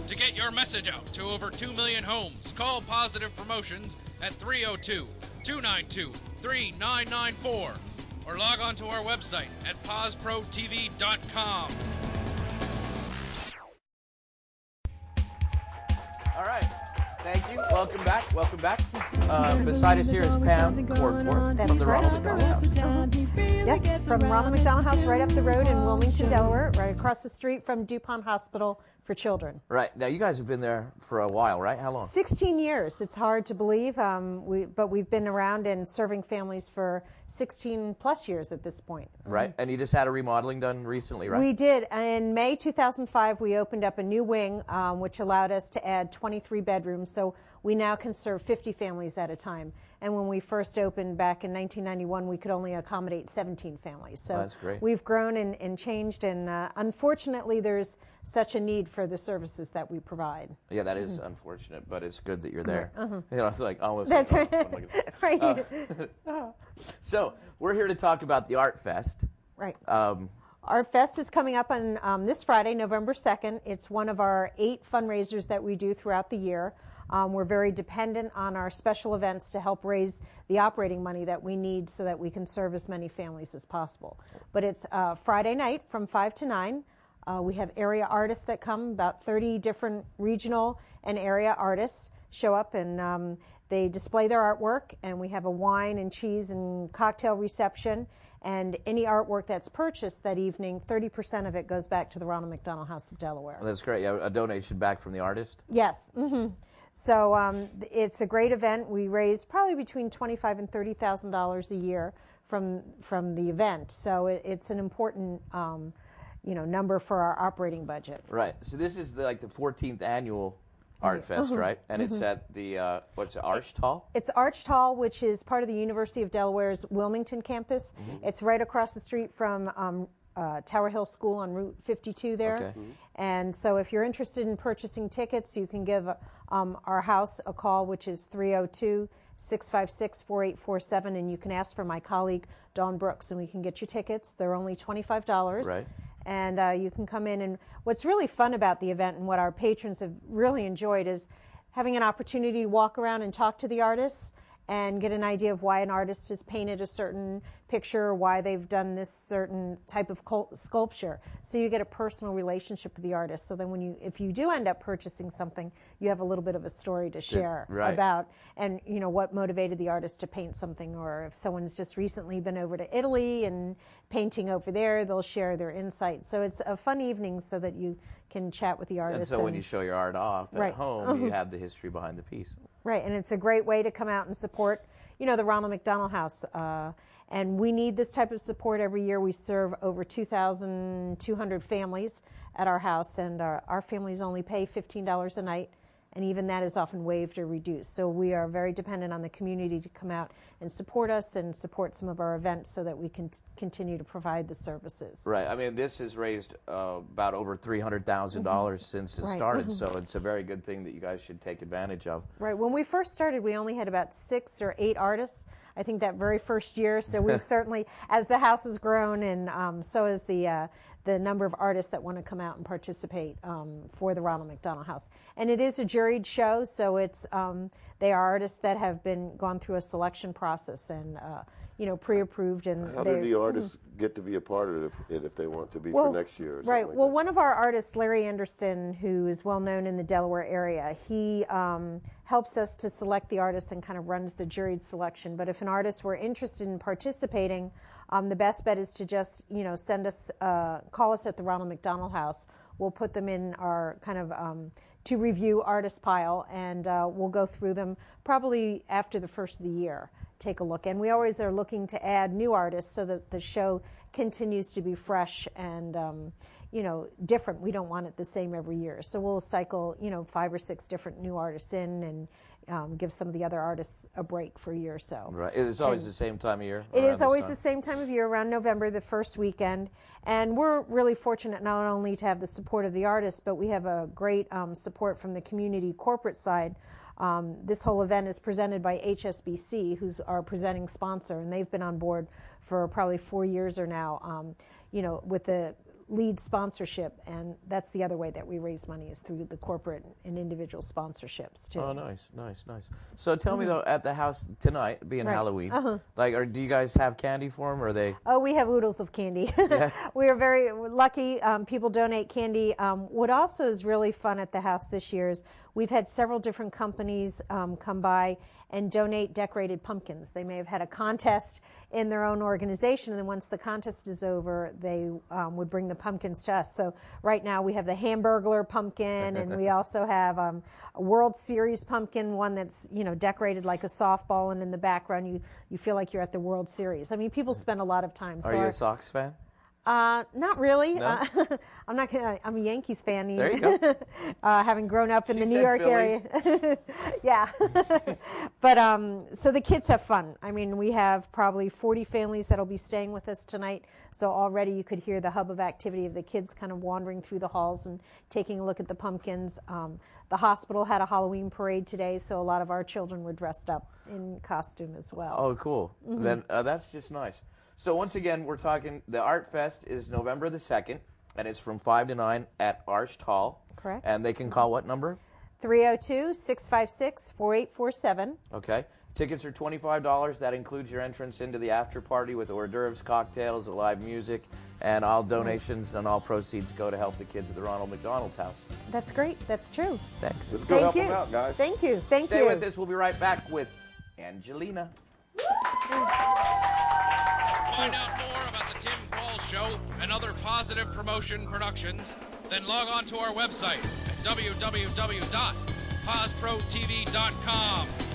To get your message out to over 2 million homes, call Positive Promotions at 302-292-3994 or log on to our website at PosProTV.com. All right. Thank you. Welcome back. Welcome back. Beside us here is Pam Cornforth from the Ronald McDonald House. Yes, from Ronald McDonald House right up the road in Wilmington, Delaware, right across the street from DuPont Hospital for Children. Right. Now, you guys have been there for a while, right? How long? 16 years. It's hard to believe, but we've been around and serving families for 16 plus years at this point. Right. And you just had a remodeling done recently, right? We did. In May 2005, we opened up a new wing, which allowed us to add 23 bedrooms. So we now can serve 50 families at a time. And when we first opened back in 1991, we could only accommodate 17 families. So that's great. We've grown and changed, and unfortunately, there's such a need for the services that we provide. Yeah, that is unfortunate, but it's good that you're there. You know, it's like almost. That's like, right. Right. So we're here to talk about the Art Fest. Right. Art Fest is coming up on this Friday, November 2nd. It's one of our 8 fundraisers that we do throughout the year. We're very dependent on our special events to help raise the operating money that we need so that we can serve as many families as possible. But it's Friday night from 5 to 9. We have area artists that come, about 30 different regional and area artists show up, and they display their artwork, and we have a wine and cheese and cocktail reception. And any artwork that's purchased that evening, 30% of it goes back to the Ronald McDonald House of Delaware. That's great. Yeah, a donation back from the artist? Yes. So it's a great event. We raise probably between $25,000 and $30,000 a year from the event. So it's an important number for our operating budget. Right. So this is the 14th annual Art Fest, right? And it's at the, what's it, Arched Hall? It's Arched Hall, which is part of the University of Delaware's Wilmington campus. It's right across the street from Tower Hill School on Route 52 there. Okay. And so if you're interested in purchasing tickets, you can give our house a call, which is 302-656-4847, and you can ask for my colleague, Dawn Brooks, and we can get you tickets. They're only $25. Right. And you can come in. And what's really fun about the event and what our patrons have really enjoyed is having an opportunity to walk around and talk to the artists and get an idea of why an artist has painted a certain picture, why they've done this certain type of sculpture. So you get a personal relationship with the artist. So then if you do end up purchasing something, you have a little bit of a story to share about, and what motivated the artist to paint something. Or if someone's just recently been over to Italy and painting over there, they'll share their insights. So it's a fun evening so that you can chat with the artist. And so when you show your art off at home, you have the history behind the piece. Right, and it's a great way to come out and support, the Ronald McDonald House. And we need this type of support every year. We serve over 2,200 families at our house, and our families only pay $15 a night, and even that is often waived or reduced. So we are very dependent on the community to come out and support us and support some of our events so that we can continue to provide the services. Right. I mean, this has raised about over $300,000 since it started, so it's a very good thing that you guys should take advantage of. Right. When we first started, we only had about 6 or 8 artists, I think, that very first year. So we've certainly, as the house has grown, and so has the number of artists that want to come out and participate for the Ronald McDonald House. And it is a juried show, so it's they are artists that have gone through a selection process and pre-approved. And how do the artists get to be a part of it if they want to be for next year? Or right. Like well, that? One of our artists, Larry Anderson, who is well known in the Delaware area, he helps us to select the artists and kind of runs the juried selection. But if an artist were interested in participating, the best bet is to just send us, call us at the Ronald McDonald House. We'll put them in our kind of to review artist pile, and we'll go through them probably after the first of the year. Take a look. And we always are looking to add new artists so that the show continues to be fresh and different. We don't want it the same every year. So we'll cycle 5 or 6 different new artists in and give some of the other artists a break for a year or so. Right. It's always the same time of year? It is always the same time of year, around November, the first weekend. And we're really fortunate not only to have the support of the artists, but we have a great support from the community corporate side. This whole event is presented by HSBC, who's our presenting sponsor, and they've been on board for probably 4 years or now, with the lead sponsorship, and that's the other way that we raise money is through the corporate and individual sponsorships too. Oh, nice. So tell me though, at the house tonight, being Halloween, like, do you guys have candy for them, or are they? Oh, we have oodles of candy. Yeah. We are very lucky. People donate candy. What also is really fun at the house this year is we've had several different companies come by and donate decorated pumpkins. They may have had a contest in their own organization, and then once the contest is over, they would bring the pumpkins to us. So right now we have the Hamburglar pumpkin, and we also have a World Series pumpkin, one that's decorated like a softball, and in the background you feel like you're at the World Series. I mean, people spend a lot of time. Are you a Sox fan? Not really. No? I'm a Yankees fan. There you go. Having grown up in She the New said York Phillies. area. Yeah. But so the kids have fun. I mean, we have probably 40 families that'll be staying with us tonight. So already you could hear the hub of activity of the kids kind of wandering through the halls and taking a look at the pumpkins. The hospital had a Halloween parade today, so a lot of our children were dressed up in costume as well. Oh, cool. Then that's just nice. So once again, we're talking, the Art Fest is November the 2nd, and it's from 5 to 9 at Arsht Hall. Correct. And they can call what number? 302-656-4847. Okay. Tickets are $25. That includes your entrance into the after party with hors d'oeuvres, cocktails, live music, and all donations and all proceeds go to help the kids at the Ronald McDonald's House. That's great. That's true. Thanks. Let's go Thank help you. them out, guys. Thank you. Thank Stay you. with us. We'll be right back with Angelina. Find out more about the Tim Paul Show and other positive promotion productions, then log on to our website at www.pazprotv.com.